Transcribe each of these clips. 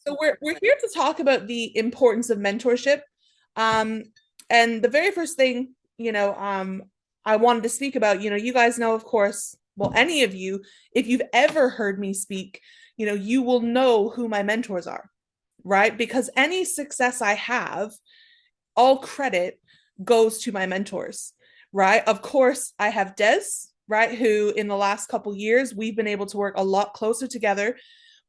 So we're here to talk about the importance of mentorship. Um, and the very first thing, I wanted to speak about, you guys know, of course, well, any of you, if you've ever heard me speak, you will know who my mentors are, right? Because any success I have, all credit goes to my mentors, right? Of course, I have Des, right, who in the last couple years we've been able to work a lot closer together.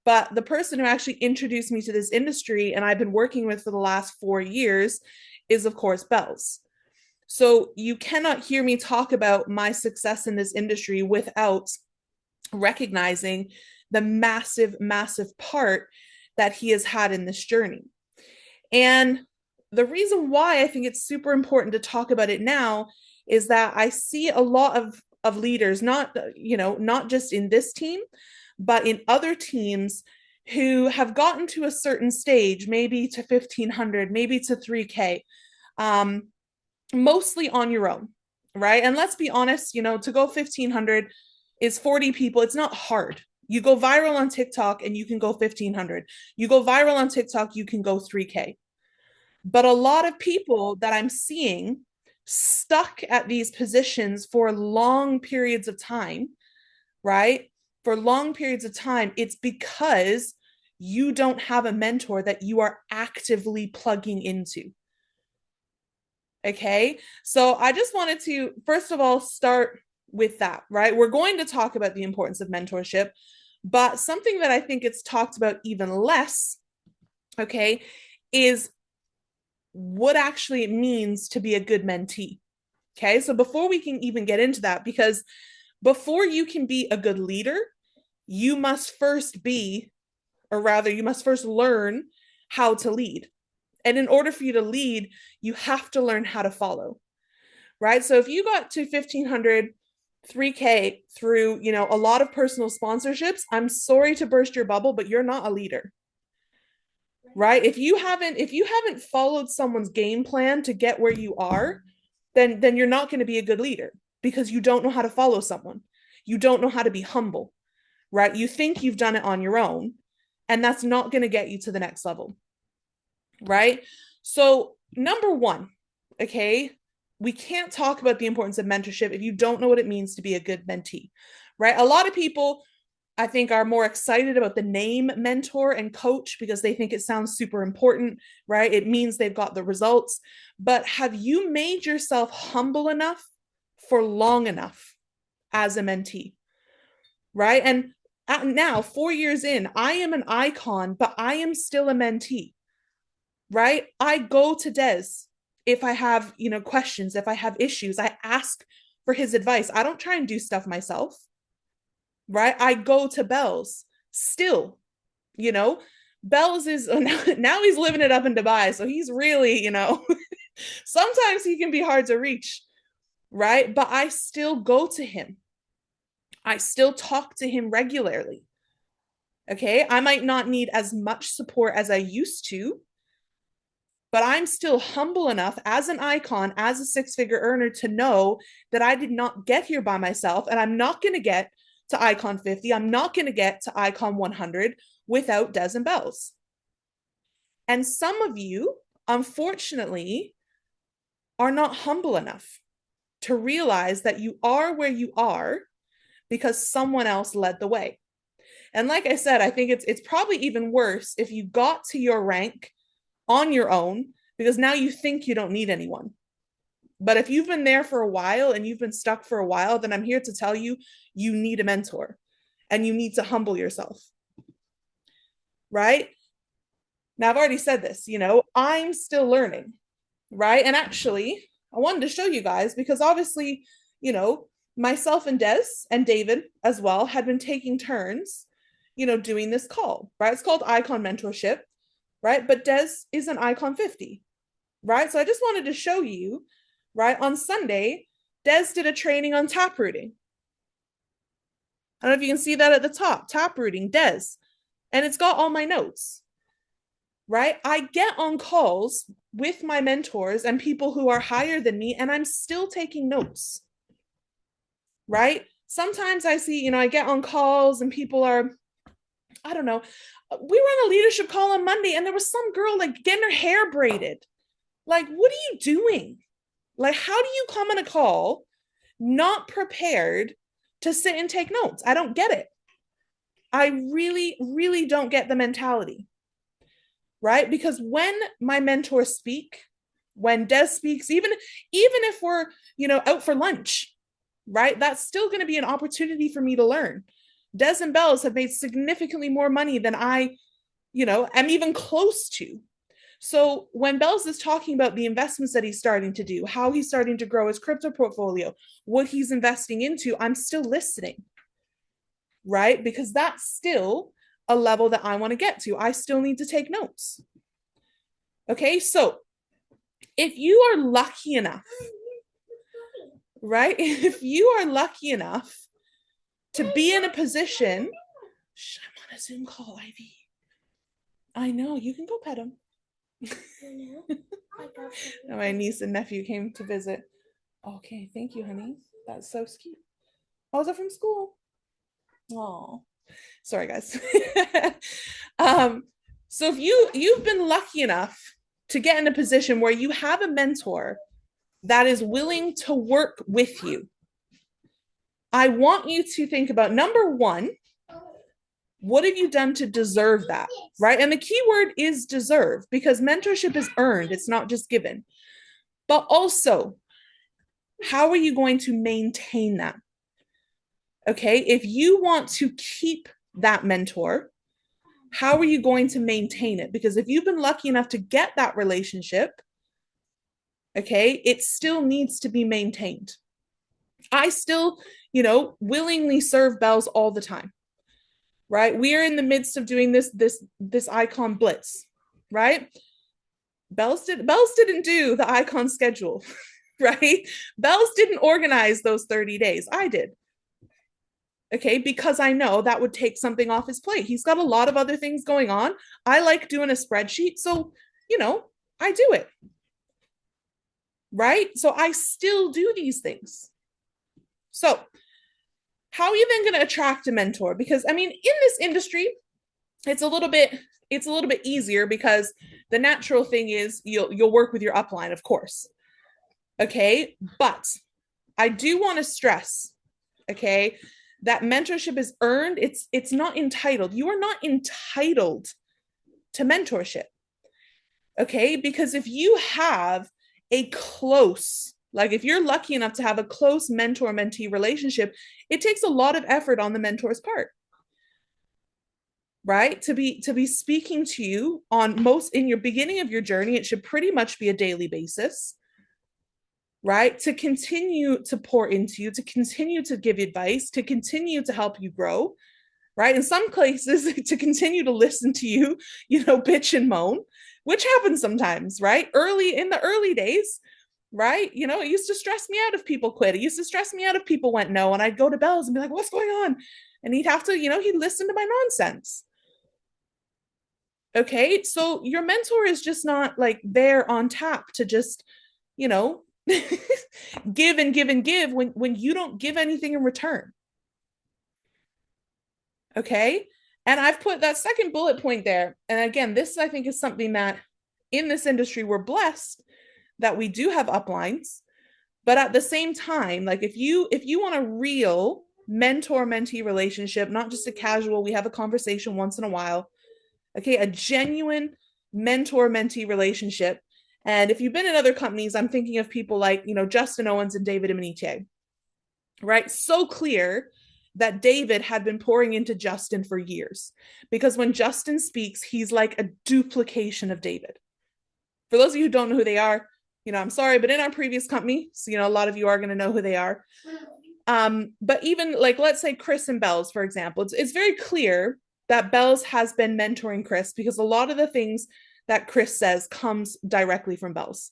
But the person who actually introduced me to this industry and I've been working with for the last 4 years is, of course, Bells. So you cannot hear me talk about my success in this industry without recognizing the massive, massive part that he has had in this journey. And the reason why I think it's super important to talk about it now is that I see a lot of leaders, not just in this team, but in other teams who have gotten to a certain stage, maybe to 1500, maybe to 3K, um, mostly on your own, right? And let's be honest, to go 1500 is 40 people. It's not hard. You go viral on TikTok and you can go 1500. You go viral on TikTok, you can go 3K. But a lot of people that I'm seeing stuck at these positions for long periods of time, right? For long periods of time, it's because you don't have a mentor that you are actively plugging into. Okay. So I just wanted to, first of all, start with that, right? We're going to talk about the importance of mentorship, but something that I think it's talked about even less, okay, is what actually it means to be a good mentee. Okay. So before we can even get into that, because before you can be a good leader, you must first be, or rather, you must first learn how to lead. And in order for you to lead, you have to learn how to follow, right? So if you got to 1500, 3K through, a lot of personal sponsorships, I'm sorry to burst your bubble, but you're not a leader, right? If you haven't followed someone's game plan to get where you are, then you're not going to be a good leader because you don't know how to follow someone. You don't know how to be humble, right? You think you've done it on your own, and that's not going to get you to the next level, right? So, number one, okay, we can't talk about the importance of mentorship if you don't know what it means to be a good mentee, right? A lot of people, I think, are more excited about the name mentor and coach because they think it sounds super important, right? It means they've got the results. But have you made yourself humble enough for long enough as a mentee, right? And now, 4 years in, I am an icon, but I am still a mentee, right? I go to Des if I have, questions, if I have issues, I ask for his advice. I don't try and do stuff myself, right? I go to Bells still, you know. Bells is now he's living it up in Dubai, so he's really, sometimes he can be hard to reach, right? But I still go to him. I still talk to him regularly. Okay? I might not need as much support as I used to, but I'm still humble enough as an icon, as a six-figure earner to know that I did not get here by myself and I'm not going to get to icon 50. I'm not going to get to icon 100 without Des and Bells. And some of you, unfortunately, are not humble enough to realize that you are where you are because someone else led the way. And like I said, I think it's probably even worse if you got to your rank on your own because now you think you don't need anyone. But if you've been there for a while and you've been stuck for a while, then I'm here to tell you you need a mentor and you need to humble yourself. Right? Now, I've already said this, I'm still learning. Right? And actually, I wanted to show you guys because obviously, myself and Des and David as well had been taking turns, doing this call, right? It's called Icon Mentorship, right? But Des is an Icon 50, right? So I just wanted to show you, right? On Sunday, Des did a training on taprooting. I don't know if you can see that at the top, taprooting, Des. And it's got all my notes, right? I get on calls with my mentors and people who are higher than me, and I'm still taking notes, right? Sometimes I see, I get on calls and people are I don't know, we were on a leadership call on Monday and there was some girl like getting her hair braided. Like, what are you doing? Like, how do you come on a call not prepared to sit and take notes? I don't get it. I really, really don't get the mentality, right? Because when my mentors speak, when Des speaks, even if we're, out for lunch, right? That's still going to be an opportunity for me to learn. Des and Bells have made significantly more money than I, am even close to. So when Bells is talking about the investments that he's starting to do, how he's starting to grow his crypto portfolio, what he's investing into, I'm still listening, right? Because that's still a level that I want to get to. I still need to take notes. Okay, so if you are lucky enough, right? If you are lucky enough to be in a position, I'm on a Zoom call, Ivy. I know, you can go pet him. My niece and nephew came to visit. Okay, thank you, honey. That's so cute. Oh, is it from school? Oh, sorry, guys. So if you've been lucky enough to get in a position where you have a mentor that is willing to work with you, I want you to think about, number one, what have you done to deserve that, right? And the key word is deserve, because mentorship is earned. It's not just given. But also, how are you going to maintain that? Okay, if you want to keep that mentor, how are you going to maintain it? Because if you've been lucky enough to get that relationship, okay, it still needs to be maintained. I still, willingly serve Bells all the time, right? We are in the midst of doing this icon blitz, right? Bells didn't do the icon schedule, right? Bells didn't organize those 30 days. I did. Okay, because I know that would take something off his plate. He's got a lot of other things going on. I like doing a spreadsheet, so, I do it. Right? So I still do these things. So how are you then going to attract a mentor? Because in this industry, it's a little bit easier because the natural thing is you'll work with your upline, of course. Okay, but I do want to stress, okay, that mentorship is earned. It's not entitled. You are not entitled to mentorship. Okay, because if you have if you're lucky enough to have a close mentor-mentee relationship, it takes a lot of effort on the mentor's part, right? To be speaking to you in your beginning of your journey, it should pretty much be a daily basis, right? To continue to pour into you, to continue to give advice, to continue to help you grow, right? In some cases, to continue to listen to you, bitch and moan, which happens sometimes, right? In the early days, right? It used to stress me out if people quit. It used to stress me out if people went no. And I'd go to Bells and be like, what's going on? And he'd have to, he'd listen to my nonsense. Okay. So your mentor is just not like there on tap to just, give and give and give when you don't give anything in return. Okay. And I've put that second bullet point there. And again, this I think is something that in this industry, we're blessed that we do have uplines. But at the same time, like if you want a real mentor-mentee relationship, not just a casual, we have a conversation once in a while, okay, a genuine mentor-mentee relationship. And if you've been in other companies, I'm thinking of people like, Justin Owens and David Emenike, right? So clear that David had been pouring into Justin for years, because when Justin speaks, he's like a duplication of David. For those of you who don't know who they are, I'm sorry, but in our previous company, so, a lot of you are going to know who they are. But even like, let's say Chris and Bells, for example, it's very clear that Bells has been mentoring Chris, because a lot of the things that Chris says comes directly from Bells,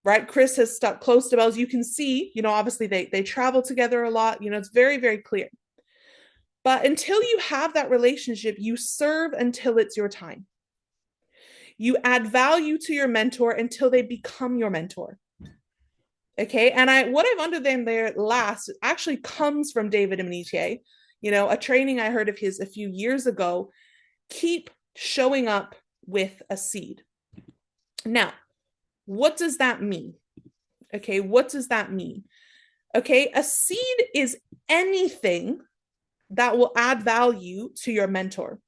right? Chris has stuck close to Bells. You can see, obviously they travel together a lot, it's very, very clear. But until you have that relationship, you serve until it's your time. You add value to your mentor until they become your mentor. Okay. And what I've underlined there last actually comes from David Emenike. A training I heard of his a few years ago, keep showing up with a seed. Now, what does that mean? Okay, what does that mean? Okay, a seed is anything that will add value to your mentor.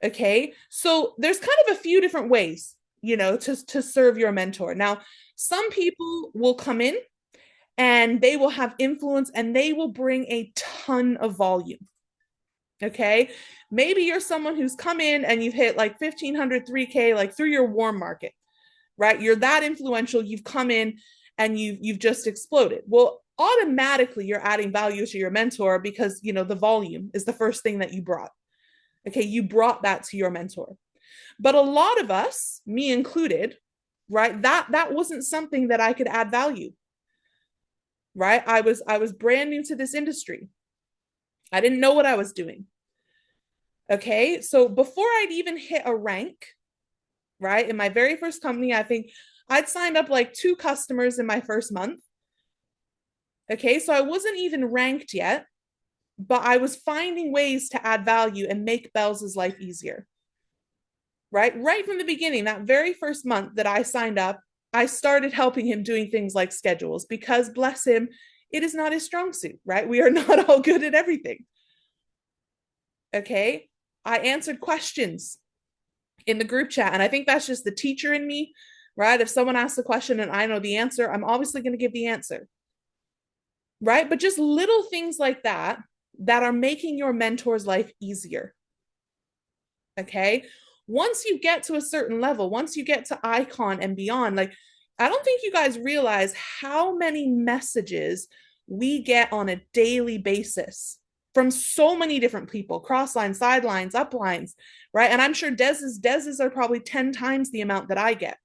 Okay, so there's kind of a few different ways, to serve your mentor. Now, some people will come in and they will have influence and they will bring a ton of volume. Okay, maybe you're someone who's come in and you've hit like 1,500, 3K, like through your warm market, right? You're that influential, you've come in and you've just exploded. Well, automatically you're adding value to your mentor because, the volume is the first thing that you brought. Okay, you brought that to your mentor. But a lot of us, me included, right? That wasn't something that I could add value. Right? I was brand new to this industry. I didn't know what I was doing. Okay? So before I'd even hit a rank, right? In my very first company, I think I'd signed up like 2 customers in my first month. Okay? So I wasn't even ranked yet, but I was finding ways to add value and make Bell's life easier. Right from the beginning, that very first month that I signed up, I started helping him doing things like schedules because, bless him, it is not his strong suit, right? We are not all good at everything. Okay. I answered questions in the group chat, and I think that's just the teacher in me, right? If someone asks a question and I know the answer, I'm obviously going to give the answer. Right? But just little things like that are making your mentor's life easier. Okay. Once you get to a certain level, once you get to icon and beyond, like, I don't think you guys realize how many messages we get on a daily basis from so many different people, cross lines, sidelines, uplines, right? And I'm sure Dez's are probably 10 times the amount that I get,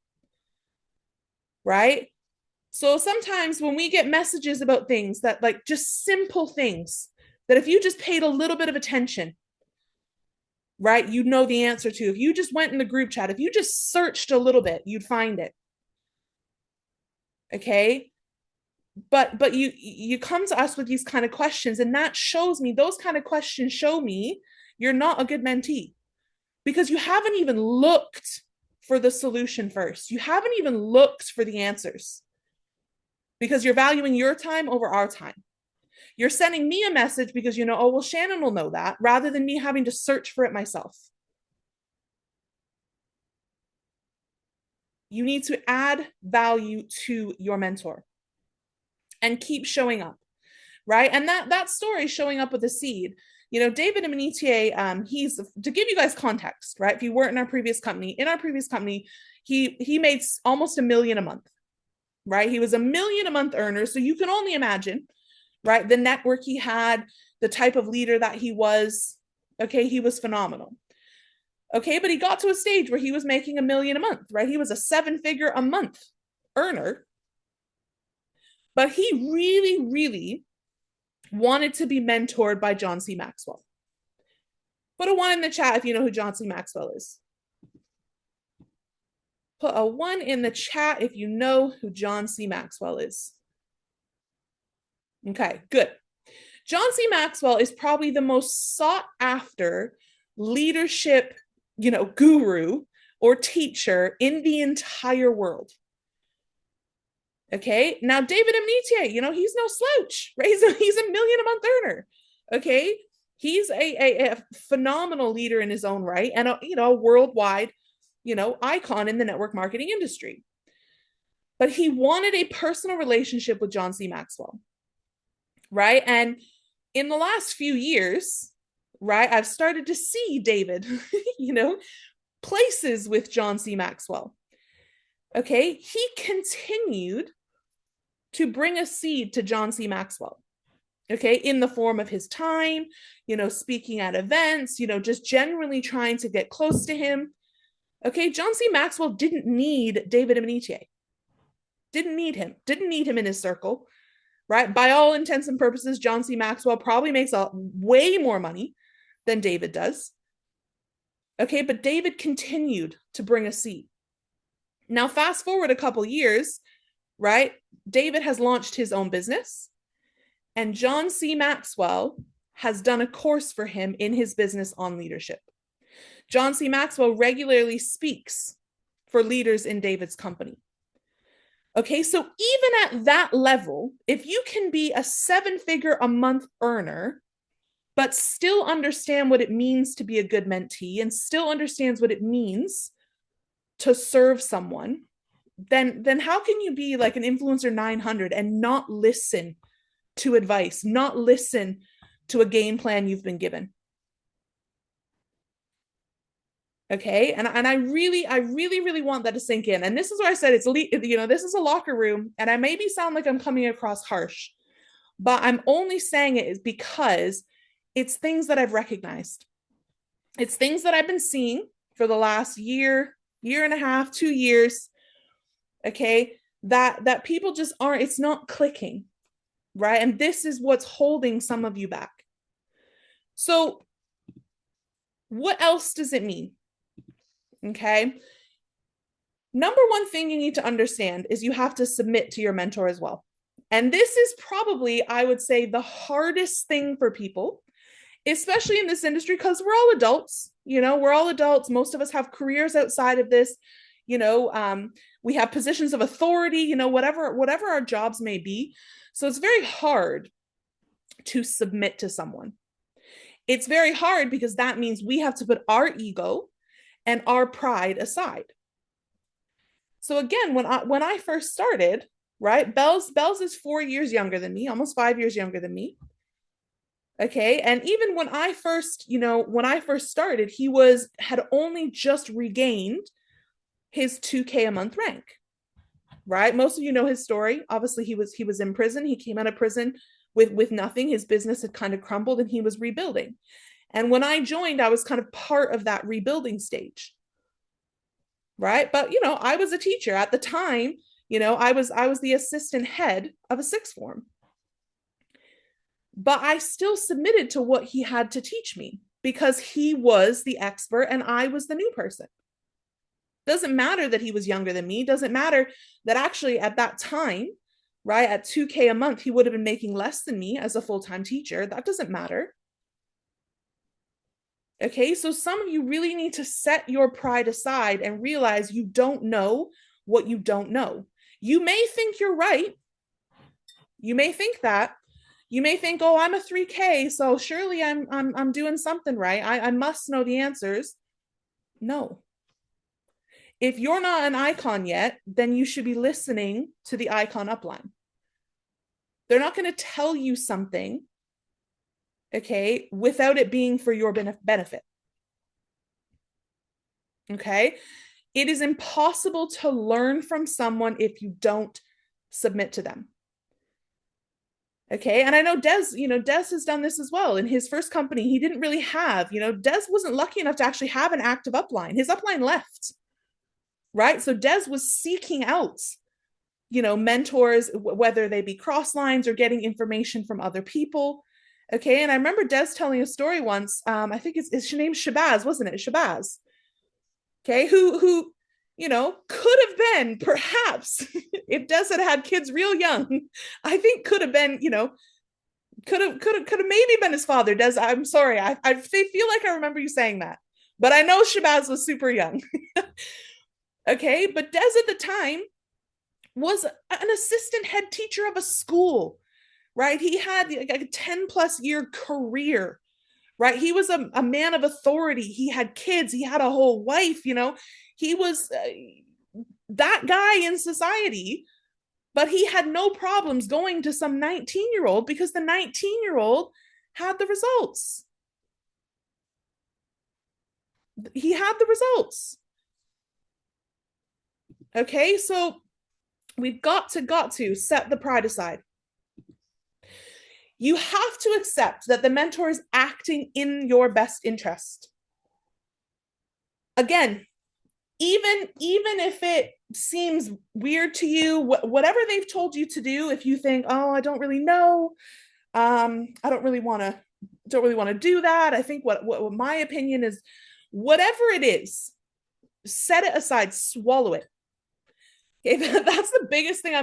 right? So sometimes when we get messages about things that, like, just simple things that if you just paid a little bit of attention, right, you'd know the answer to. If you just went in the group chat, if you just searched a little bit, you'd find it. Okay. But you come to us with these kind of questions, and that shows me, those kind of questions show me you're not a good mentee because you haven't even looked for the solution first. You haven't even looked for the answers because you're valuing your time over our time. You're sending me a message because, oh, well, Shannon will know that, rather than me having to search for it myself. You need to add value to your mentor and keep showing up, right? And that story, showing up with a seed, David Menetier, he's, to give you guys context, right? If you weren't in our previous company, he made almost $1 million a month, right? He was $1 million a month earner. So you can only imagine, right? The network he had, the type of leader that he was. Okay, he was phenomenal. Okay, but he got to a stage where he was making $1 million a month, right? He was a 7-figure a month earner. But he really, really wanted to be mentored by John C. Maxwell. Put a 1 in the chat if you know who John C. Maxwell is. Put a 1 in the chat if you know who John C. Maxwell is. Okay, good. John C. Maxwell is probably the most sought after leadership, guru or teacher in the entire world. Okay, now David Menetier, he's no slouch, right? He's $1 million a month earner. Okay, he's a phenomenal leader in his own right, and a worldwide, icon in the network marketing industry. But he wanted a personal relationship with John C. Maxwell, right? And in the last few years, right, I've started to see David, places with John C. Maxwell. Okay, he continued to bring a seed to John C. Maxwell, okay, in the form of his time, speaking at events, just generally trying to get close to him. Okay, John C. Maxwell didn't need David Menetier. Didn't need him in his circle, right? By all intents and purposes, John C. Maxwell probably makes way more money than David does. Okay, but David continued to bring a seed. Now, fast forward a couple years, right? David has launched his own business, and John C. Maxwell has done a course for him in his business on leadership. John C. Maxwell regularly speaks for leaders in David's company. Okay, so even at that level, if you can be a 7-figure-a-month earner, but still understand what it means to be a good mentee and still understands what it means to serve someone, then how can you be like an influencer 900 and not listen to advice, not listen to a game plan you've been given? Okay. And I really want that to sink in. And this is where I said this is a locker room, and I maybe sound like I'm coming across harsh, but I'm only saying it is because it's things that I've recognized. It's things that I've been seeing for the last year and a half, 2 years. Okay. That people just aren't, it's not clicking. Right. And this is what's holding some of you back. So what else does it mean? Okay. Number one thing you need to understand is you have to submit to your mentor as well. And this is probably, I would say, the hardest thing for people, especially in this industry, because we're all adults. We're all adults. Most of us have careers outside of this. We have positions of authority, whatever our jobs may be. So it's very hard to submit to someone. It's very hard because that means we have to put our ego and our pride aside. So again, when I first started, right, Bells is 4 years younger than me, almost 5 years younger than me. Okay. And even when I first started, he had only just regained his 2K a month rank. Right. Most of you know his story. Obviously, he was in prison. He came out of prison with nothing. His business had kind of crumbled and he was rebuilding. And when I joined, I was kind of part of that rebuilding stage. Right. But, I was a teacher at the time. I was the assistant head of a sixth form. But I still submitted to what he had to teach me because he was the expert and I was the new person. Doesn't matter that he was younger than me. Doesn't matter that actually at that time, right, at 2K a month, he would have been making less than me as a full-time teacher. That doesn't matter. Okay, so some of you really need to set your pride aside and realize you don't know what you don't know. You may think you're right. You may think that. You may think, oh, I'm a 3K, so surely I'm doing something right. I must know the answers. No. If you're not an icon yet, then you should be listening to the icon upline. They're not going to tell you something, okay, without it being for your benefit. Okay? It is impossible to learn from someone if you don't submit to them. Okay. And I know Des has done this as well. In his first company, he didn't really have, Des wasn't lucky enough to actually have an active upline. His upline left. Right. So Des was seeking out, mentors, whether they be cross lines or getting information from other people. Okay. And I remember Des telling a story once. I think it's her name's Shabazz, wasn't it? Shabazz. Okay. Who could have been perhaps if Des had kids real young, I think could have been, could have maybe been his father. Des, I'm sorry. I feel like I remember you saying that, but I know Shabazz was super young. Okay. But Des at the time was an assistant head teacher of a school, right? He had like a 10+ year career, right? He was a man of authority. He had kids. He had a whole wife, he was that guy in society, but he had no problems going to some 19-year-old because the 19-year-old had the results. He had the results. Okay, so we've got to set the pride aside. You have to accept that the mentor is acting in your best interest. Again, even if it seems weird to you, whatever they've told you to do, if you think, oh, I don't really know, I don't really want to do that. I think what my opinion is, whatever it is, set it aside, swallow it. Okay, that's the biggest thing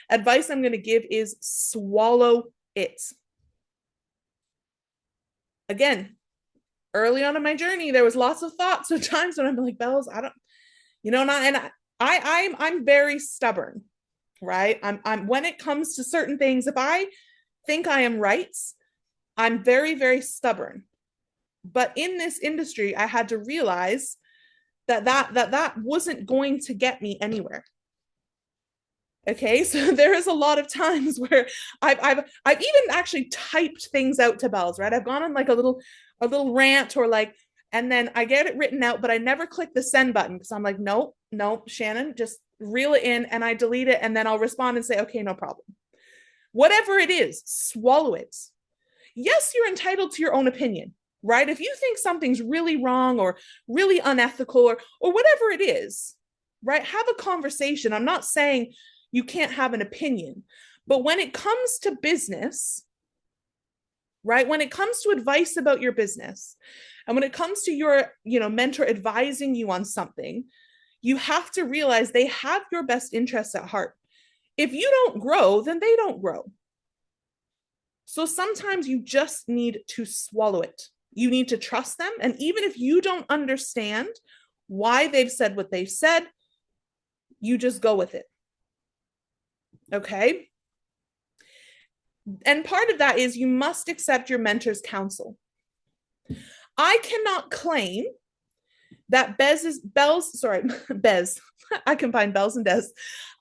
advice I'm gonna give is swallow it. Again, early on in my journey, there was lots of thoughts of times when I'm like, Bells, I don't, I'm very stubborn, right? I'm when it comes to certain things, if I think I am right, I'm very, very stubborn. But in this industry, I had to realize that wasn't going to get me anywhere. Okay, so there is a lot of times where I've even actually typed things out to Bells, right? I've gone on like a little rant or like, and then I get it written out, but I never click the send button because I'm like, no, Shannon, just reel it in, and I delete it, and then I'll respond and say, okay, no problem. Whatever it is, swallow it. Yes, you're entitled to your own opinion, right? If you think something's really wrong or really unethical or whatever it is, right? Have a conversation. I'm not saying you can't have an opinion, but when it comes to business, right? When it comes to advice about your business, and when it comes to your, mentor advising you on something, you have to realize they have your best interests at heart. If you don't grow, then they don't grow. So sometimes you just need to swallow it. You need to trust them. And even if you don't understand why they've said what they've said, you just go with it. Okay. And part of that is you must accept your mentor's counsel. I cannot claim that Bez, I combine Bells and Des.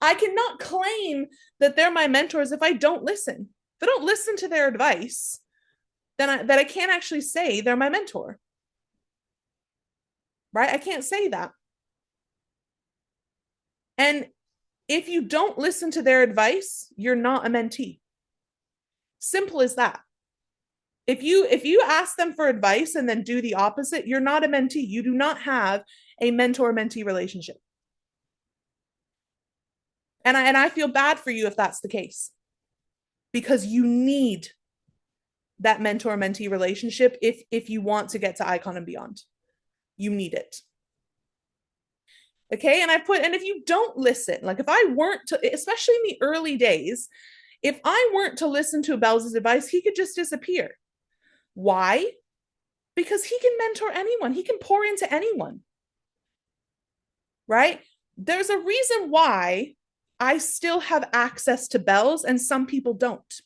I cannot claim that they're my mentors if I don't listen. If I don't listen to their advice, then I can't actually say they're my mentor. Right? I can't say that. And if you don't listen to their advice, you're not a mentee. Simple as that. If you ask them for advice and then do the opposite, you're not a mentee. You do not have a mentor-mentee relationship. And I feel bad for you if that's the case, because you need that mentor-mentee relationship if you want to get to Icon and Beyond. You need it. Okay. And if you don't listen, like if I weren't to, especially in the early days, if I weren't to listen to Bells' advice, he could just disappear. Why? Because he can mentor anyone. He can pour into anyone. Right? There's a reason why I still have access to Bells and some people don't.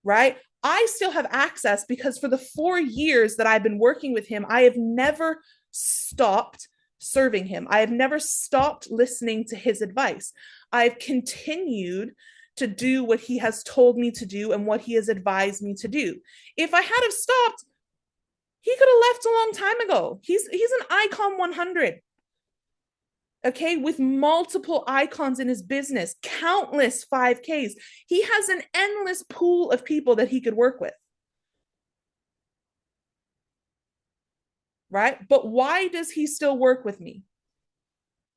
Right? I still have access because for the 4 years that I've been working with him, I have never stopped serving him. I have never stopped listening to his advice. I've continued to do what he has told me to do and what he has advised me to do. If I had have stopped, he could have left a long time ago. He's an Icon 100. Okay, with multiple icons in his business, countless 5Ks. He has an endless pool of people that he could work with. Right? But why does he still work with me?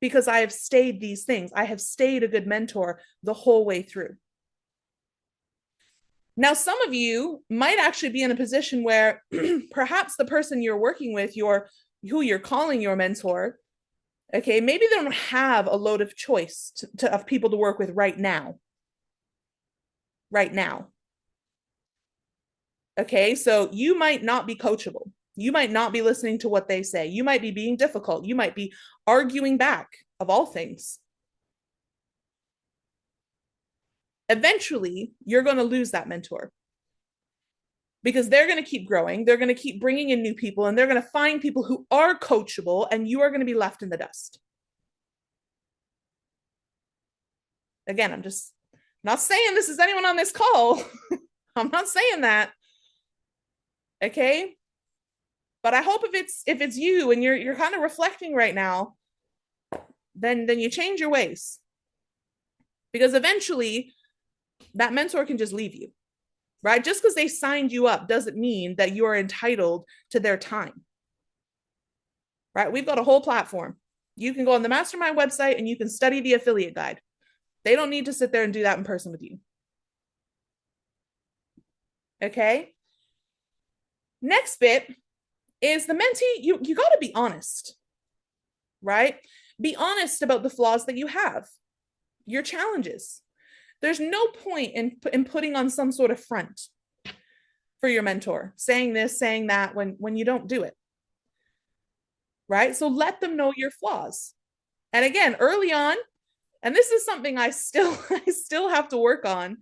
Because I have stayed these things. I have stayed a good mentor the whole way through. Now, some of you might actually be in a position where perhaps the person you're working with, who you're calling your mentor, okay, maybe they don't have a load of choice of people to work with right now. Right now. Okay, so you might not be coachable. You might not be listening to what they say. You might be being difficult. You might be arguing back, of all things. Eventually, you're going to lose that mentor because they're going to keep growing. They're going to keep bringing in new people, and they're going to find people who are coachable, and you are going to be left in the dust. Again, I'm just not saying this is anyone on this call. I'm not saying that. Okay. But I hope if it's you and you're kind of reflecting right now, then you change your ways. Because eventually that mentor can just leave you. Right? Just because they signed you up doesn't mean that you are entitled to their time. Right? We've got a whole platform. You can go on the Mastermind website and you can study the affiliate guide. They don't need to sit there and do that in person with you. Okay? Next bit is the mentee. You got to be honest, right? Be honest about the flaws that you have, your challenges. There's no point in putting on some sort of front. for your mentor, saying this, saying that when you don't do it. Right? So let them know your flaws. And again, early on, and this is something I still I still have to work on.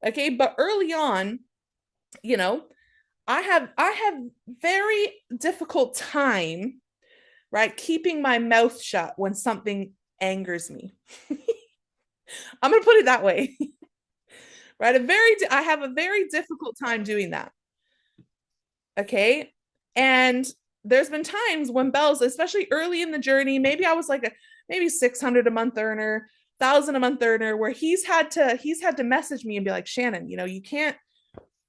Okay, but early on, you know, I have very difficult time, right, keeping my mouth shut when something angers me. I'm going to put it that way. Right? I have a very difficult time doing that. Okay? And there's been times when Bells, especially early in the journey, maybe I was like maybe 600 a month earner, 1,000 a month earner, where he's had to message me and be like, Shannon, you can't,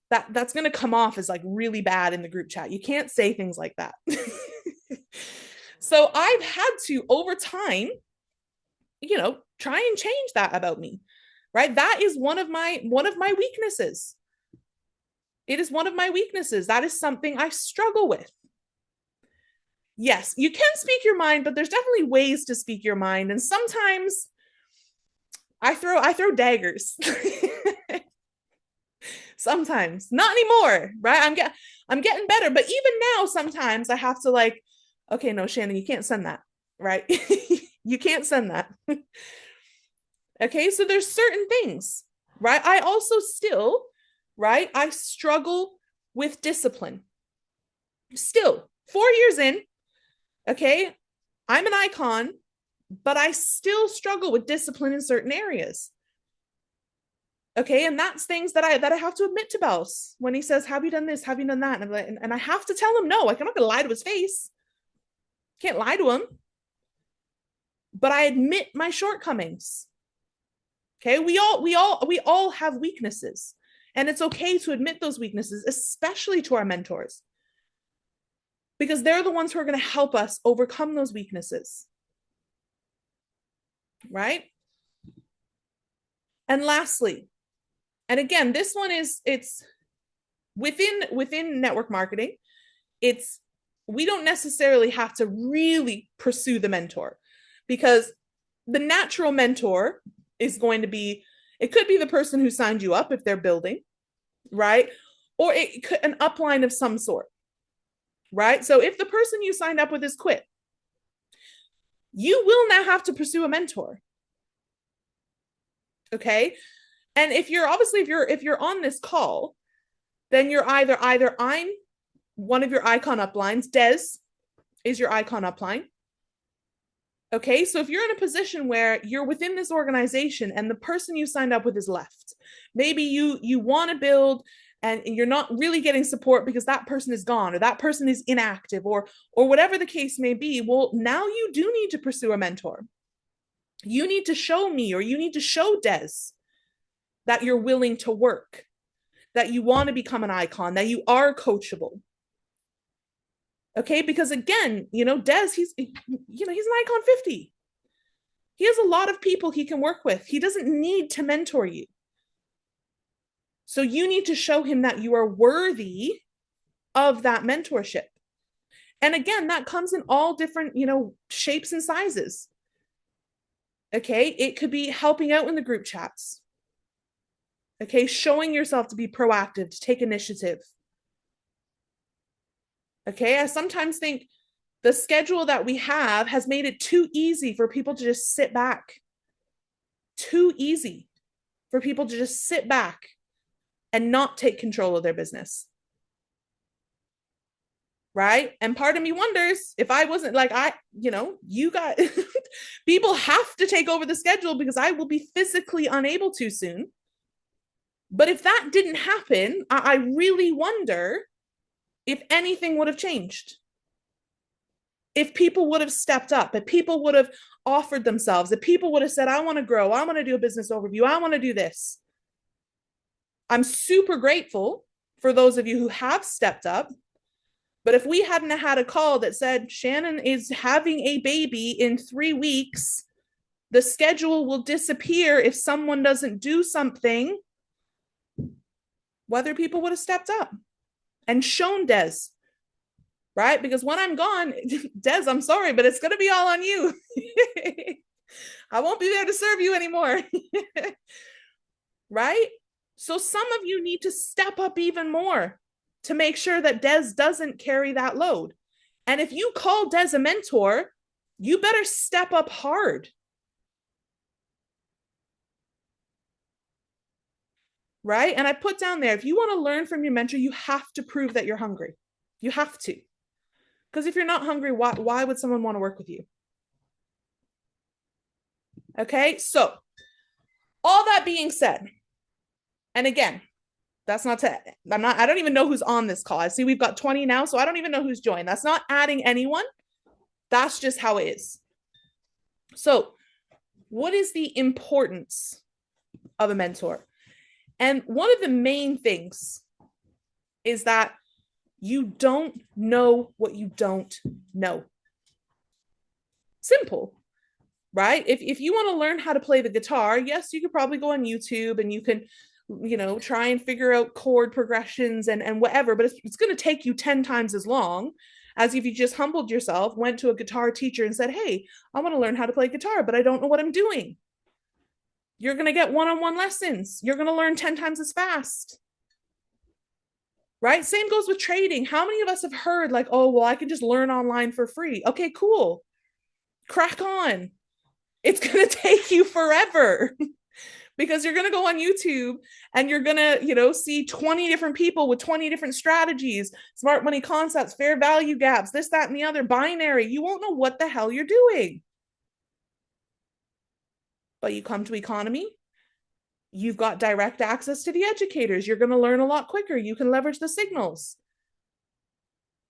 that's going to come off as like really bad in the group chat. You can't say things like that. So I've had to, over time, try and change that about me. Right? That is one of my weaknesses. It is one of my weaknesses. That is something I struggle with. Yes, you can speak your mind, but there's definitely ways to speak your mind. And sometimes I throw daggers. Sometimes, not anymore, right? I'm getting better, but even now, sometimes I have to like, okay, no, Shannon, you can't send that, right? You can't send that. Okay, so there's certain things, right? I also still, right? I struggle with discipline. Still, 4 years in, okay, I'm an icon, but I still struggle with discipline in certain areas. Okay, and that's things that I have to admit to Bells when he says, "Have you done this? Have you done that?" And I have to tell him no. Like, I'm not gonna lie to his face. Can't lie to him. But I admit my shortcomings. Okay, we all have weaknesses, and it's okay to admit those weaknesses, especially to our mentors, because they're the ones who are going to help us overcome those weaknesses. Right? And lastly, and again, this one it's within network marketing. We don't necessarily have to really pursue the mentor, because the natural mentor is going to be, it could be the person who signed you up if they're building, right? Or it could an upline of some sort, right? So if the person you signed up with is quit, you will now have to pursue a mentor. Okay? And if you're on this call, then you're either I'm one of your icon uplines, Des is your icon upline. Okay, so if you're in a position where you're within this organization and the person you signed up with is left, maybe you want to build and you're not really getting support because that person is gone or that person is inactive or whatever the case may be, well, now you do need to pursue a mentor. You need to show me, or you need to show Des that you're willing to work, that you want to become an icon, that you are coachable. Okay, because again, Des, he's an icon 50. He has a lot of people he can work with. He doesn't need to mentor you. So you need to show him that you are worthy of that mentorship. And again, that comes in all different, shapes and sizes. Okay, it could be helping out in the group chats. Okay, showing yourself to be proactive, to take initiative. Okay, I sometimes think the schedule that we have has made it too easy for people to just sit back. Too easy for people to just sit back and not take control of their business. Right? And part of me wonders if I wasn't like, you got people have to take over the schedule because I will be physically unable to soon. But if that didn't happen, I really wonder if anything would have changed. If people would have stepped up, if people would have offered themselves, if people would have said, I want to grow, I want to do a business overview, I want to do this. I'm super grateful for those of you who have stepped up. But if we hadn't had a call that said, Shannon is having a baby in 3 weeks, the schedule will disappear if someone doesn't do something, whether people would have stepped up and shown Des, right? Because when I'm gone, Des, I'm sorry, but it's going to be all on you. I won't be there to serve you anymore. Right? So some of you need to step up even more. to make sure that Des doesn't carry that load. And if you call Des a mentor, you better step up hard. Right? And I put down there, if you want to learn from your mentor, you have to prove that you're hungry. You have to. Because if you're not hungry, why would someone want to work with you? Okay, so all that being said, and again, that's not to, I don't even know who's on this call. I see we've got 20 now, so I don't even know who's joined. That's not adding anyone. That's just how it is. So, what is the importance of a mentor? And one of the main things is that you don't know what you don't know. Simple, right? If you want to learn how to play the guitar, yes, you could probably go on YouTube and you can, try and figure out chord progressions and whatever, but it's going to take you 10 times as long as if you just humbled yourself, went to a guitar teacher and said, hey, I want to learn how to play guitar, but I don't know what I'm doing. You're going to get one-on-one lessons. You're going to learn 10 times as fast. Right? Same goes with trading. How many of us have heard like, oh, well, I can just learn online for free. Okay, cool. Crack on. It's going to take you forever because you're going to go on YouTube and you're going to, see 20 different people with 20 different strategies, smart money concepts, fair value gaps, this, that, and the other, binary. You won't know what the hell you're doing. But you come to economy, you've got direct access to the educators. You're going to learn a lot quicker. You can leverage the signals.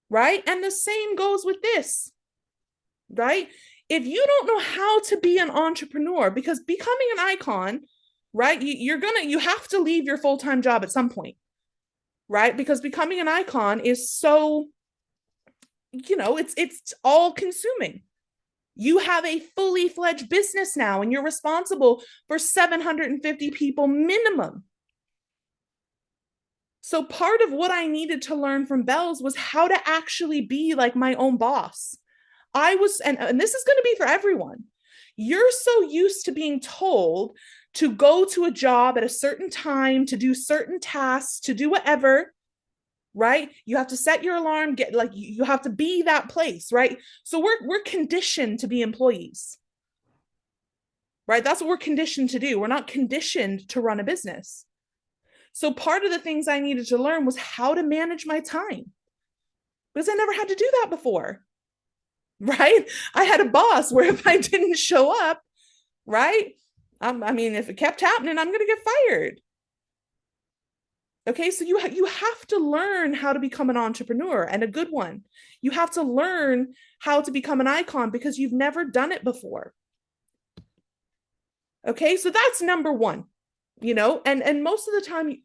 Right? And the same goes with this. Right? If you don't know how to be an entrepreneur, because becoming an icon, right? You have to leave your full-time job at some point. Right? Because becoming an icon is so, it's all consuming. You have a fully fledged business now and you're responsible for 750 people minimum. So part of what I needed to learn from Bells was how to actually be like my own boss. And this is going to be for everyone. You're so used to being told to go to a job at a certain time, to do certain tasks, to do whatever, right? You have to set your alarm, you have to be that place, right? So we're conditioned to be employees, right? That's what we're conditioned to do. We're not conditioned to run a business. So part of the things I needed to learn was how to manage my time because I never had to do that before, right? I had a boss where if I didn't show up, right? If it kept happening, I'm going to get fired. Okay, so you have to learn how to become an entrepreneur and a good one. You have to learn how to become an icon because you've never done it before. Okay, so that's number one, and most of the time,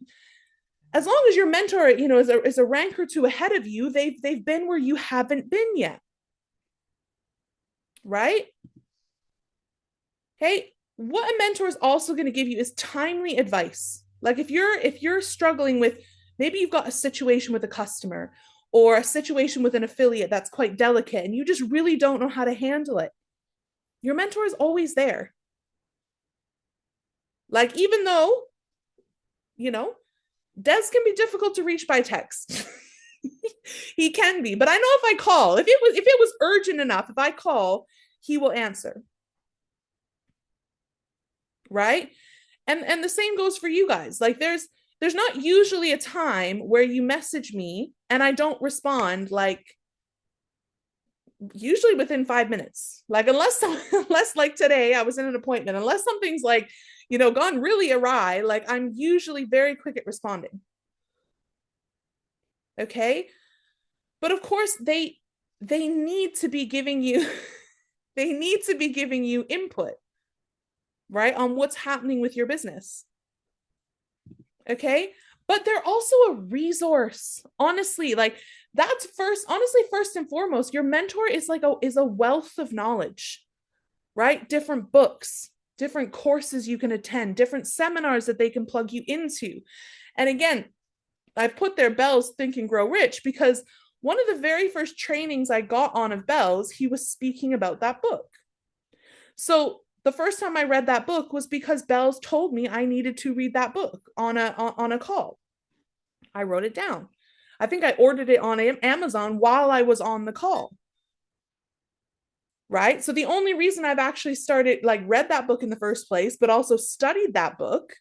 as long as your mentor, is a rank or two ahead of you, they've been where you haven't been yet. Right? Okay, what a mentor is also going to give you is timely advice. Like if you're struggling with, maybe you've got a situation with a customer or a situation with an affiliate that's quite delicate and you just really don't know how to handle it, your mentor is always there. Like, even though, Des can be difficult to reach by text. He can be, but I know if I call, if it was urgent enough, if I call, he will answer. Right? And the same goes for you guys. Like there's not usually a time where you message me and I don't respond, like usually within 5 minutes. Like unless like today I was in an appointment, unless something's like, gone really awry, like I'm usually very quick at responding. Okay? But of course they need to be giving you they need to be giving you input, right, on what's happening with your business. Okay? But they're also a resource. Honestly, like that's first and foremost, your mentor is a wealth of knowledge, right? Different books, different courses you can attend, different seminars that they can plug you into. And again, I put their Bells Think and Grow Rich because one of the very first trainings I got on of Bells, he was speaking about that book. So the first time I read that book was because Bells told me I needed to read that book on a call. I wrote it down. I think I ordered it on Amazon while I was on the call. Right? So the only reason I've actually read that book in the first place, but also studied that book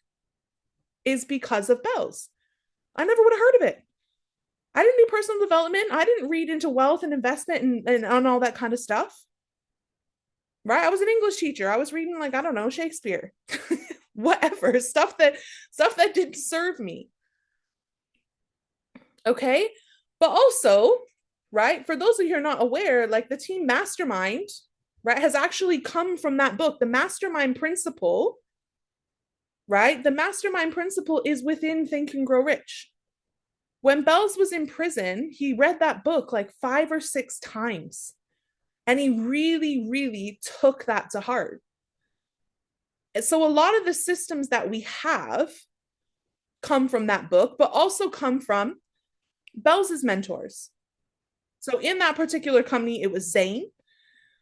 is because of Bells. I never would have heard of it. I didn't do personal development. I didn't read into wealth and investment and all that kind of stuff. Right? I was an English teacher. I was reading I don't know, Shakespeare. Whatever, stuff that didn't serve me. Okay? But also, right, for those of you who are not aware, the team mastermind, right, has actually come from that book. The mastermind principle, right? The mastermind principle is within Think and Grow Rich. When Bells was in prison, he read that book 5 or 6 times. And he really, really took that to heart. And so a lot of the systems that we have come from that book, but also come from Bells' mentors. So in that particular company, it was Zane.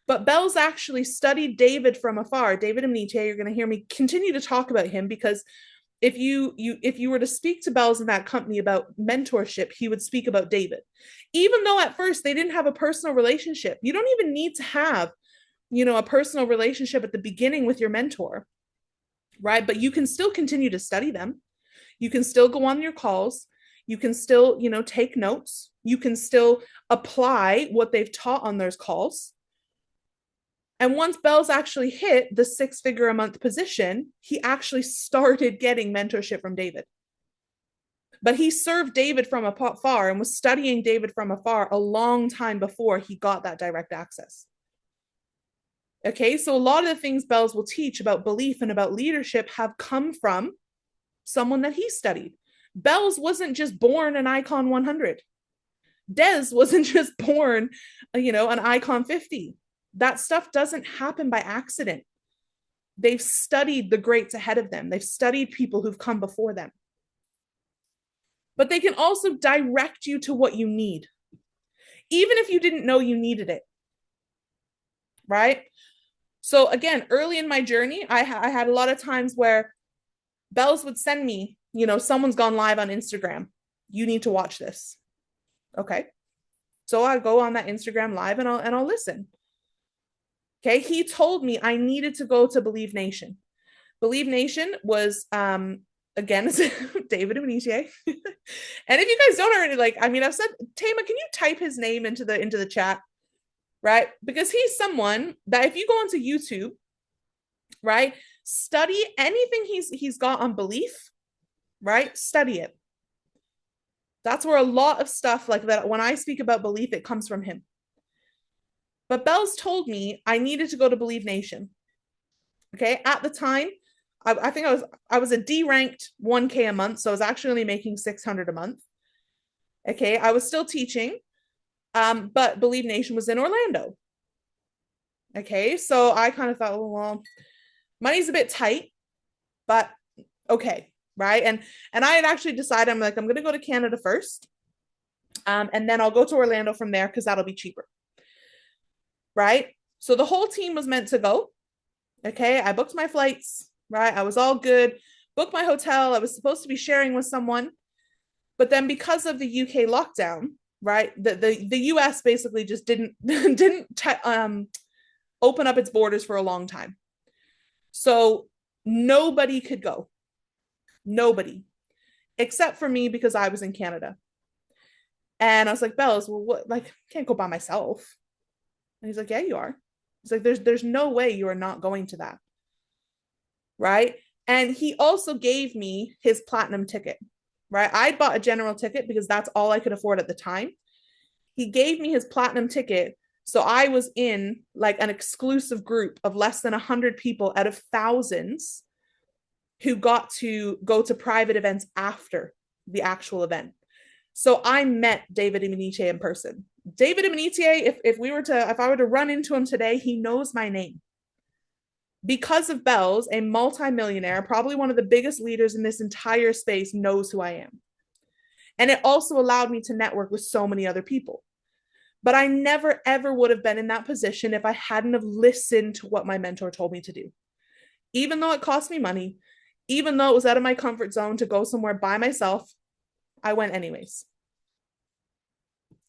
But Bells actually studied David from afar. David Amnite, you're going to hear me continue to talk about him, because if you were to speak to Bells in that company about mentorship, he would speak about David. Even though at first they didn't have a personal relationship. You don't even need to have, a personal relationship at the beginning with your mentor, right? But you can still continue to study them. You can still go on your calls. You can still, take notes. You can still apply what they've taught on those calls. And once Bells actually hit the 6-figure a month position, he actually started getting mentorship from David. But he served David from afar and was studying David from afar a long time before he got that direct access. Okay, so a lot of the things Bells will teach about belief and about leadership have come from someone that he studied. Bells wasn't just born an icon 100. Des wasn't just born, an icon 50. That stuff doesn't happen by accident. They've studied the greats ahead of them. They've studied people who've come before them. But they can also direct you to what you need, even if you didn't know you needed it. Right? So again, early in my journey, I had a lot of times where Bells would send me, someone's gone live on Instagram. You need to watch this. Okay. So I go on that Instagram live and I'll listen. Okay, he told me I needed to go to Believe Nation. Believe Nation was, again, David Amnite. And if you guys don't already, I've said, Tama, can you type his name into the chat, right? Because he's someone that if you go onto YouTube, right, study anything he's got on belief, right? Study it. That's where a lot of stuff like that, when I speak about belief, it comes from him. But Bells told me I needed to go to Believe Nation. Okay. At the time, I think I was a D-ranked 1K a month. So I was actually only making 600 a month. Okay. I was still teaching. But Believe Nation was in Orlando. Okay. So I kind of thought, well, money's a bit tight, but okay. Right. And I had actually decided, I'm going to go to Canada first. And then I'll go to Orlando from there, because that'll be cheaper. Right? So the whole team was meant to go. Okay. I booked my flights, right? I was all good. Booked my hotel. I was supposed to be sharing with someone. But then because of the UK lockdown, right? The US basically just didn't open up its borders for a long time. So nobody could go. Nobody. Except for me, because I was in Canada. And I was like, Bells, well, what, can't go by myself. And he's like, yeah, you are. He's like, there's no way you are not going to that. Right. And he also gave me his platinum ticket. Right. I bought a general ticket because that's all I could afford at the time. He gave me his platinum ticket. So I was in an exclusive group of less than 100 people out of thousands who got to go to private events after the actual event. So I met David Amnite in person. David Amnite, if I were to run into him today, he knows my name. Because of Bells, a multimillionaire, probably one of the biggest leaders in this entire space, knows who I am. And it also allowed me to network with so many other people. But I never, ever would have been in that position if I hadn't have listened to what my mentor told me to do. Even though it cost me money, even though it was out of my comfort zone to go somewhere by myself, I went anyways.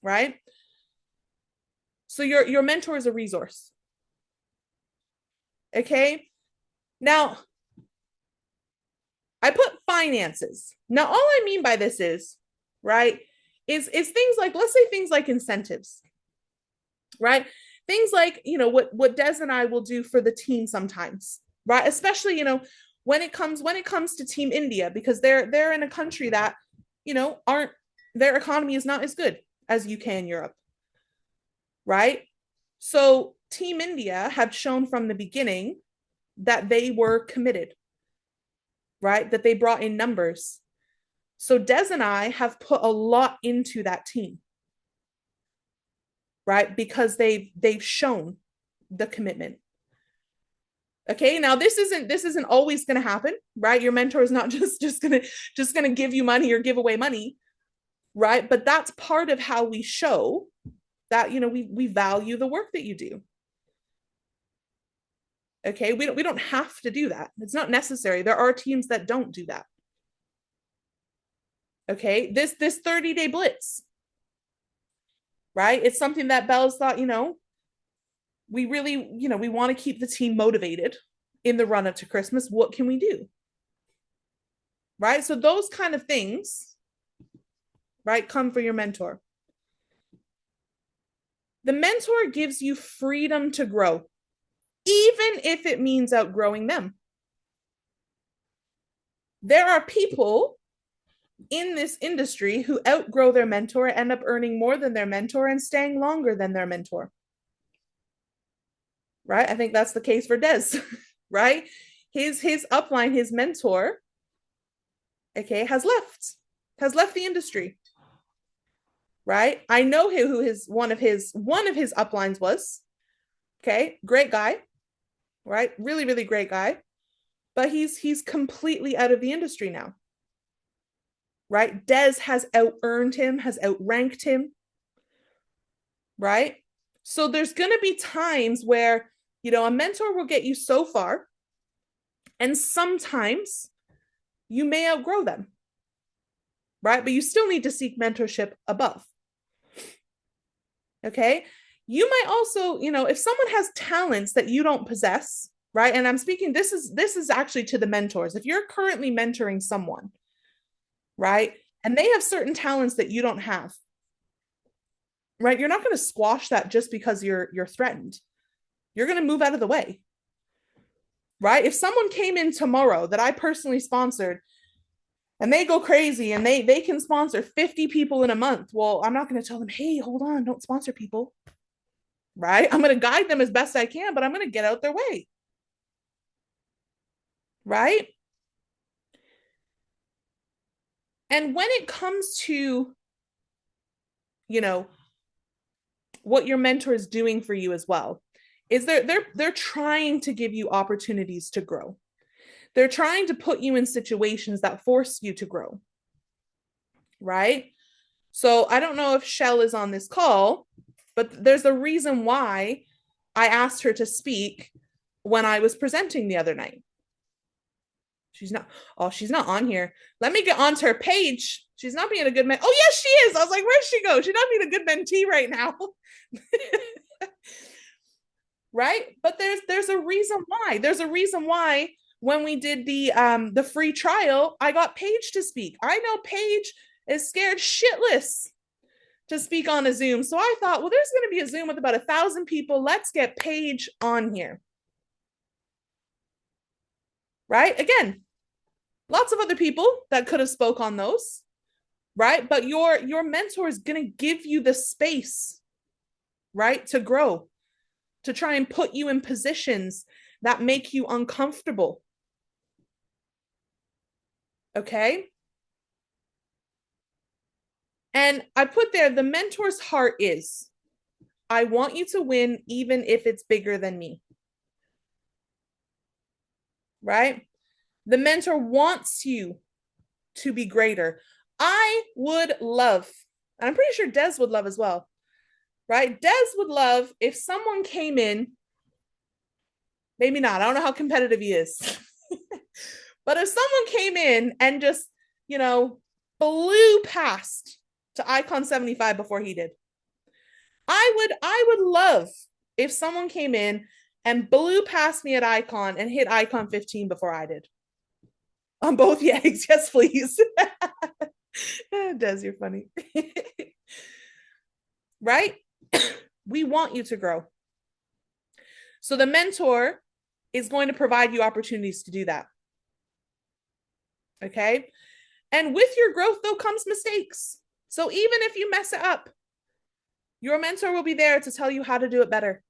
right? So your mentor is a resource. Okay. Now, I put finances. Now, all I mean by this is, right, is things like, let's say things like incentives, right? Things like, what Des and I will do for the team sometimes, right? Especially, when it comes to Team India, because they're in a country that, aren't their economy is not as good as UK and Europe, right? So Team India have shown from the beginning that they were committed, right? That they brought in numbers. So Des and I have put a lot into that team, right? Because they've shown the commitment. Okay, now this isn't always going to happen, right? Your mentor is not just gonna give you money or give away money, right? But that's part of how we show that we value the work that you do. Okay, we don't have to do that. It's not necessary. There are teams that don't do that. Okay, this 30-day blitz, right? It's something that Belle's thought, we really, we want to keep the team motivated in the run up to Christmas. What can we do? Right? So those kind of things, right, come for your mentor. The mentor gives you freedom to grow, even if it means outgrowing them. There are people in this industry who outgrow their mentor, end up earning more than their mentor and staying longer than their mentor. Right? I think that's the case for Des, right? His upline, his mentor, okay, has left the industry. Right? I know who one of his uplines was. Okay, great guy, right? Really, really great guy. But he's completely out of the industry now. Right? Des has out-earned him, has outranked him. Right? So there's going to be times where, a mentor will get you so far, and sometimes you may outgrow them. Right? But you still need to seek mentorship above. Okay? You might also, if someone has talents that you don't possess, right? And I'm speaking, this is actually to the mentors. If you're currently mentoring someone, right? And they have certain talents that you don't have, right? You're not going to squash that just because you're threatened. You're going to move out of the way, right? If someone came in tomorrow that I personally sponsored and they go crazy and they can sponsor 50 people in a month, well, I'm not going to tell them, hey, hold on, don't sponsor people, right? I'm going to guide them as best I can, but I'm going to get out their way, right? And when it comes to, what your mentor is doing for you as well, is they're trying to give you opportunities to grow. They're trying to put you in situations that force you to grow, right? So I don't know if Shell is on this call, but there's a reason why I asked her to speak when I was presenting the other night. She's not on here. Let me get onto her page. She's not being a good Oh, yes, she is. I was like, where'd she go? She's not being a good mentee right now. Right? But there's a reason why. There's a reason why when we did the free trial, I got Paige to speak. I know Paige is scared shitless to speak on a Zoom. So I thought, well, there's going to be a Zoom with about 1,000 people. Let's get Paige on here. Right? Again, lots of other people that could have spoke on those, right? But your mentor is going to give you the space, right, to grow, to try and put you in positions that make you uncomfortable. Okay? And I put there, the mentor's heart is, I want you to win even if it's bigger than me. Right? The mentor wants you to be greater. I would love, and I'm pretty sure Des would love as well, right? Des would love if someone came in, maybe not, I don't know how competitive he is, but if someone came in and just, blew past to Icon 75 before he did, I would love if someone came in and blew past me at icon and hit icon 15 before I did. On both eggs, yes, please. Des, you're funny. Right? We want you to grow. So the mentor is going to provide you opportunities to do that. Okay. And with your growth, though, comes mistakes. So even if you mess it up, your mentor will be there to tell you how to do it better.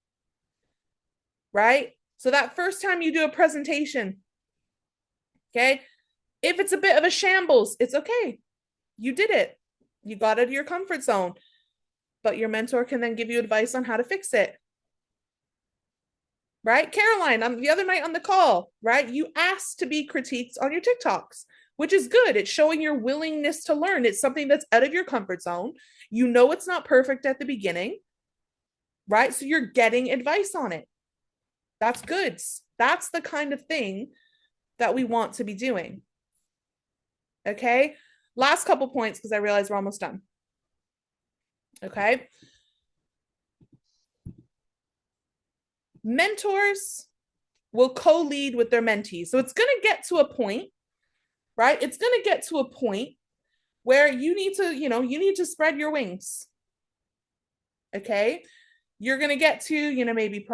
Right? So that first time you do a presentation, okay, if it's a bit of a shambles, it's okay. You did it. You got out of your comfort zone. But your mentor can then give you advice on how to fix it. Right? Caroline, the other night on the call, right? You asked to be critiqued on your TikToks, which is good. It's showing your willingness to learn. It's something that's out of your comfort zone. You know it's not perfect at the beginning, right? So you're getting advice on it. That's good. That's the kind of thing that we want to be doing. Okay? Last couple points because I realize we're almost done. Okay? Mentors will co-lead with their mentees. So it's going to get to a point, right? It's going to get to a point where you need to spread your wings. Okay? You're going to get to, maybe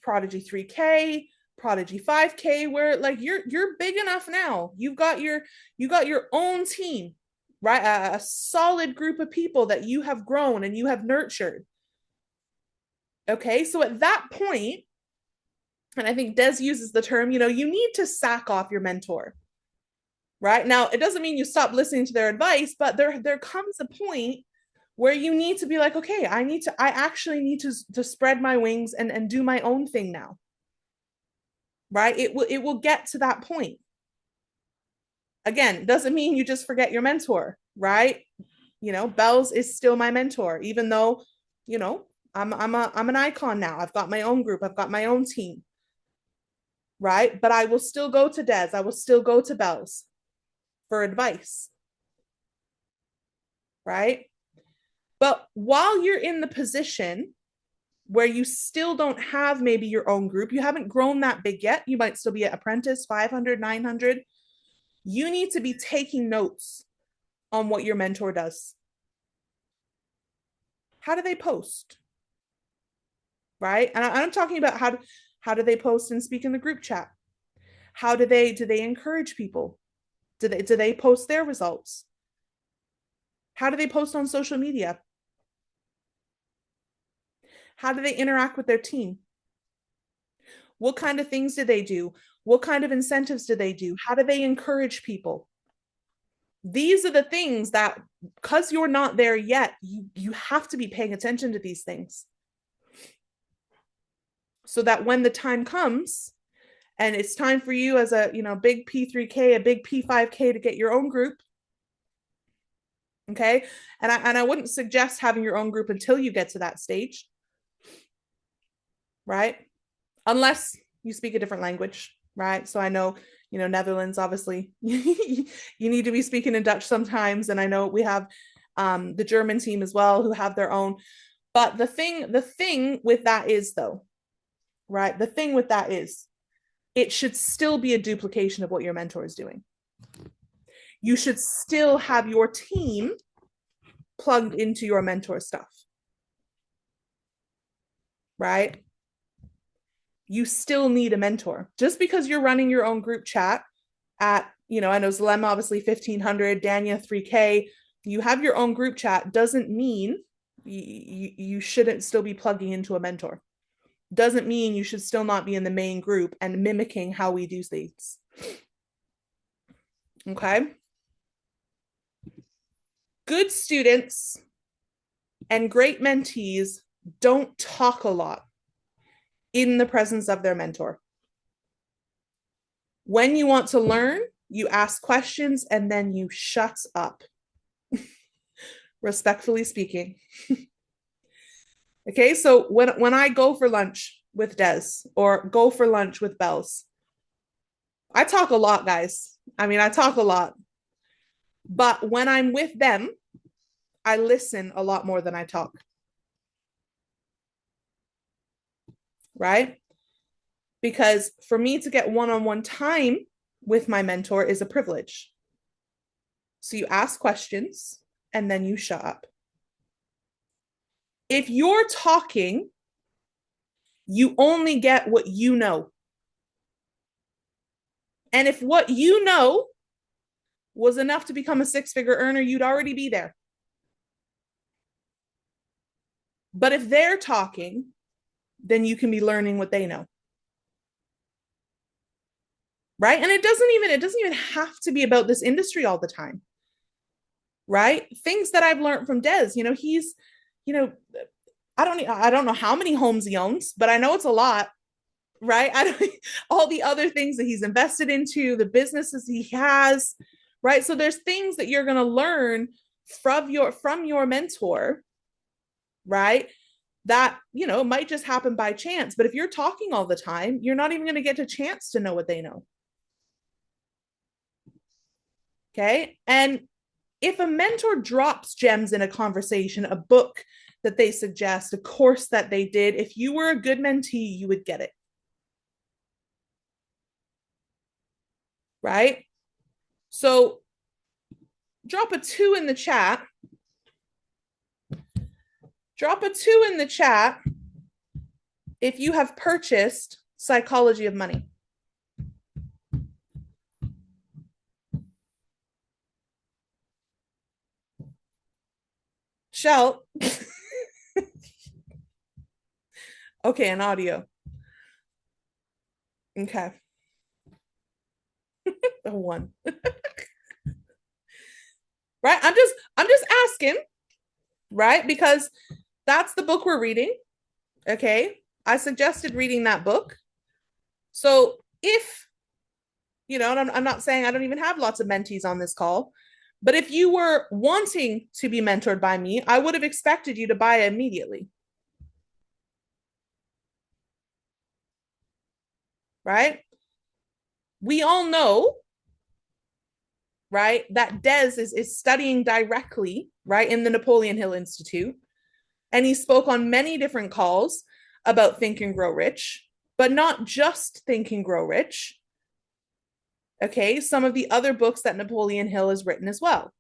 Prodigy 3K, Prodigy 5K, where like you're big enough now. You got your own team, right? A solid group of people that you have grown and you have nurtured. Okay? So at that point, and I think Des uses the term, you need to sack off your mentor. Right? Now, it doesn't mean you stop listening to their advice, but there comes a point where you need to be like, okay, I actually need to spread my wings and do my own thing now. Right? It will get to that point. Again, doesn't mean you just forget your mentor, right? Bells is still my mentor, even though, I'm an icon now. I've got my own group, I've got my own team. Right? But I will still go to Des, I will still go to Bells for advice. Right? But while you're in the position where you still don't have maybe your own group, you haven't grown that big yet, you might still be an apprentice, 500, 900, you need to be taking notes on what your mentor does. How do they post? Right? And I'm talking about how do they post and speak in the group chat? How do they encourage people? Do they post their results? How do they post on social media? How do they interact with their team? What kind of things do they do? What kind of incentives do they do? How do they encourage people? These are the things that, because you're not there yet, you have to be paying attention to these things. So that when the time comes and it's time for you as a big P3K, a big P5K to get your own group, okay? And I wouldn't suggest having your own group until you get to that stage, right? Unless you speak a different language, right? So I know, Netherlands, obviously, you need to be speaking in Dutch sometimes. And I know we have the German team as well who have their own. But the thing with that is, though, right? The thing with that is it should still be a duplication of what your mentor is doing. You should still have your team plugged into your mentor stuff, right? You still need a mentor. Just because you're running your own group chat at, I know Zalem obviously 1500, Dania 3K, you have your own group chat doesn't mean you shouldn't still be plugging into a mentor. Doesn't mean you should still not be in the main group and mimicking how we do things. Okay? Good students and great mentees don't talk a lot in the presence of their mentor. When you want to learn, you ask questions and then you shut up. Respectfully speaking. Okay, so when I go for lunch with Des or go for lunch with Bells, I talk a lot, guys. I talk a lot. But when I'm with them, I listen a lot more than I talk. right? Because for me to get one-on-one time with my mentor is a privilege. So you ask questions and then you shut up. If you're talking, you only get what you know. And if what you know was enough to become a six-figure earner, you'd already be there. But if they're talking, then you can be learning what they know. Right? And it doesn't even have to be about this industry all the time. Right? Things that I've learned from Des, he's, you know, I don't know how many homes he owns, but I know it's a lot, right? I don't all the other things that he's invested into, the businesses he has, right? So there's things that you're going to learn from your mentor, right? That, might just happen by chance, but if you're talking all the time, you're not even going to get a chance to know what they know. Okay? And if a mentor drops gems in a conversation, a book that they suggest, a course that they did, if you were a good mentee, you would get it. Right? So drop a 2 in the chat. Drop a 2 in the chat if you have purchased Psychology of Money. Shell. Okay, an audio. Okay. A 1. Right? I'm just asking, right? Because that's the book we're reading. Okay? I suggested reading that book. So if, and I'm not saying I don't even have lots of mentees on this call, but if you were wanting to be mentored by me, I would have expected you to buy it immediately. Right? We all know, right, that Des is studying directly, right, in the Napoleon Hill Institute. And he spoke on many different calls about Think and Grow Rich, but not just Think and Grow Rich. Okay, some of the other books that Napoleon Hill has written as well.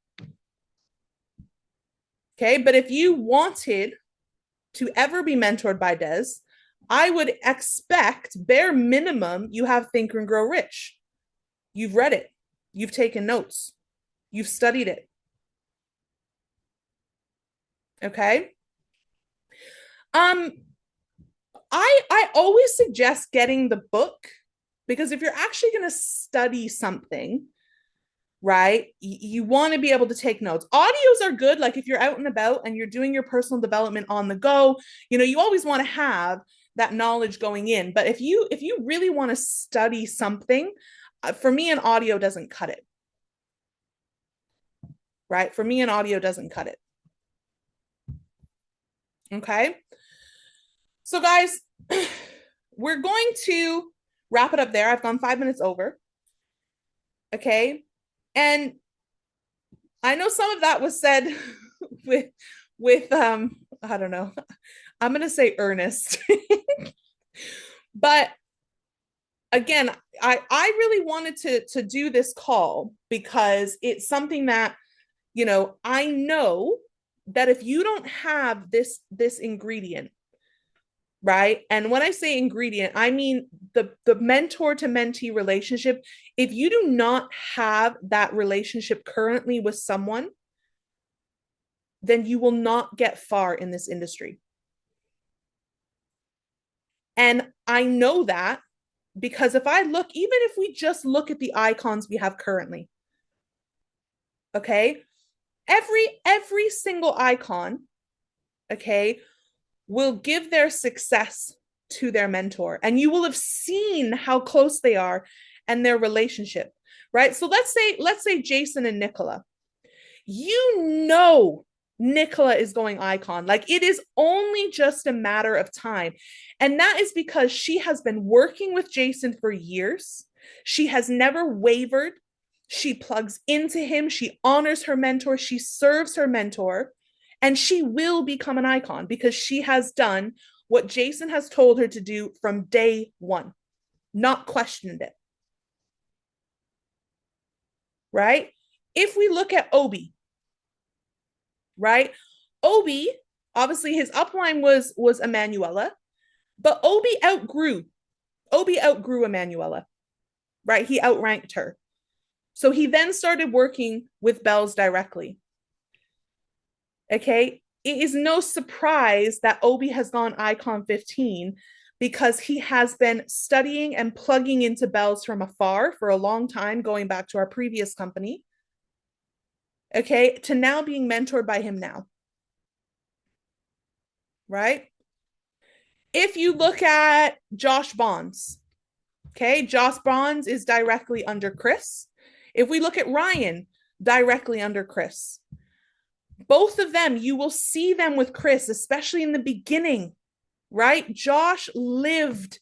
Okay, but if you wanted to ever be mentored by Des, I would expect, bare minimum, you have Think and Grow Rich. You've read it. You've taken notes. You've studied it. Okay. I always suggest getting the book, because if you're actually going to study something, right, you want to be able to take notes. Audios are good, like if you're out and about and you're doing your personal development on the go, you always want to have that knowledge going in. But if you really want to study something, for me, an audio doesn't cut it. Right? For me, an audio doesn't cut it. Okay. So guys, we're going to wrap it up there. I've gone 5 minutes over. Okay. And I know some of that was said with I don't know. I'm going to say earnest. But again, I really wanted to do this call because it's something that, I know that if you don't have this ingredient, right? And when I say ingredient, I mean the mentor to mentee relationship. If you do not have that relationship currently with someone, then you will not get far in this industry. And I know that because even if we just look at the icons we have currently, okay, every single icon, okay, will give their success to their mentor, and you will have seen how close they are and their relationship, right? So let's say Jason and Nicola, Nicola is going icon. Like, it is only just a matter of time. And that is because she has been working with Jason for years. She has never wavered. She plugs into him. She honors her mentor. She serves her mentor. And she will become an icon because she has done what Jason has told her to do from day one, not questioned it. Right? If we look at Obi, right? Obi, obviously his upline was Emanuela, but Obi outgrew Emanuela, right? He outranked her. So he then started working with Bells directly. Okay. It is no surprise that Obi has gone Icon 15 because he has been studying and plugging into Bells from afar for a long time, going back to our previous company. Okay. To now being mentored by him now. Right. If you look at Josh Bonds, okay, Josh Bonds is directly under Chris. If we look at Ryan, directly under Chris. Both of them, you will see them with Chris, especially in the beginning, right? Josh lived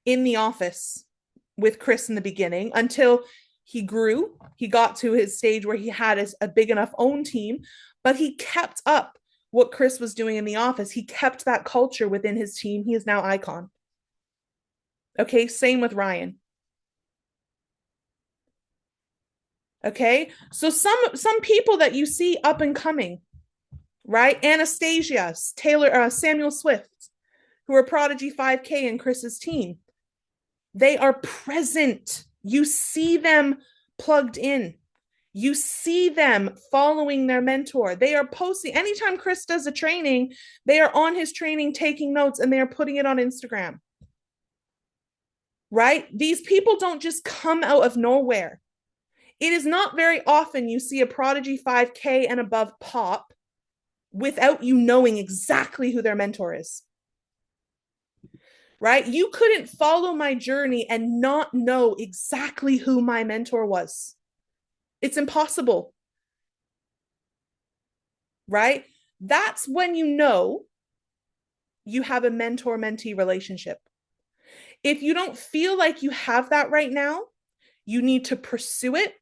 in the office with Chris in the beginning until he grew. He got to his stage where he had a big enough own team, but he kept up what Chris was doing in the office. He kept that culture within his team. He is now Icon. Okay, same with Ryan. Okay, so some people that you see up and coming, right? Anastasia, Taylor, Samuel Swift, who are Prodigy 5K in Chris's team. They are present. You see them plugged in. You see them following their mentor. They are posting. Anytime Chris does a training, they are on his training taking notes and they are putting it on Instagram. Right? These people don't just come out of nowhere. It is not very often you see a Prodigy 5K and above pop without you knowing exactly who their mentor is. Right? You couldn't follow my journey and not know exactly who my mentor was. It's impossible. Right? That's when you know you have a mentor-mentee relationship. If you don't feel like you have that right now, you need to pursue it.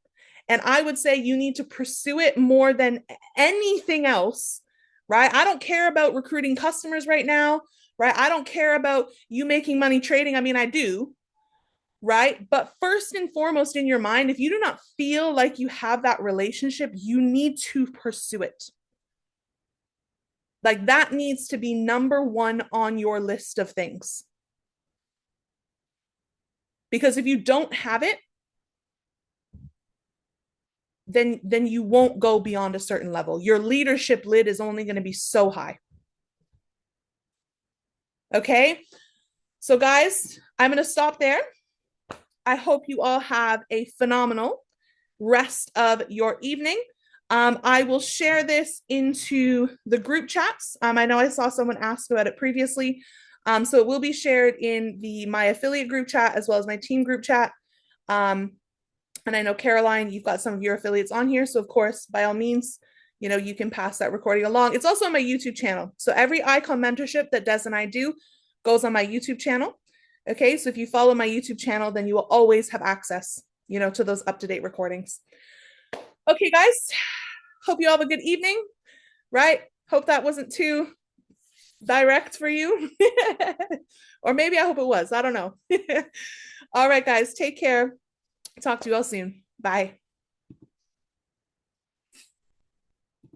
And I would say you need to pursue it more than anything else, right? I don't care about recruiting customers right now, right? I don't care about you making money trading. I mean, I do, right? But first and foremost in your mind, if you do not feel like you have that relationship, you need to pursue it. Like that needs to be number one on your list of things. Because if you don't have it, then you won't go beyond a certain level. Your leadership lid is only going to be so high. Okay. So guys, I'm going to stop there. I hope you all have a phenomenal rest of your evening. I will share this into the group chats. I know I saw someone ask about it previously. So it will be shared in my affiliate group chat as well as my team group chat. And I know, Caroline, you've got some of your affiliates on here. So of course, by all means, you can pass that recording along. It's also on my YouTube channel. So every Icon mentorship that Des and I do goes on my YouTube channel. Okay. So if you follow my YouTube channel, then you will always have access, to those up-to-date recordings. Okay, guys, hope you all have a good evening, right? Hope that wasn't too direct for you. Or maybe I hope it was. I don't know. All right, guys, take care. Talk to you all soon. Bye.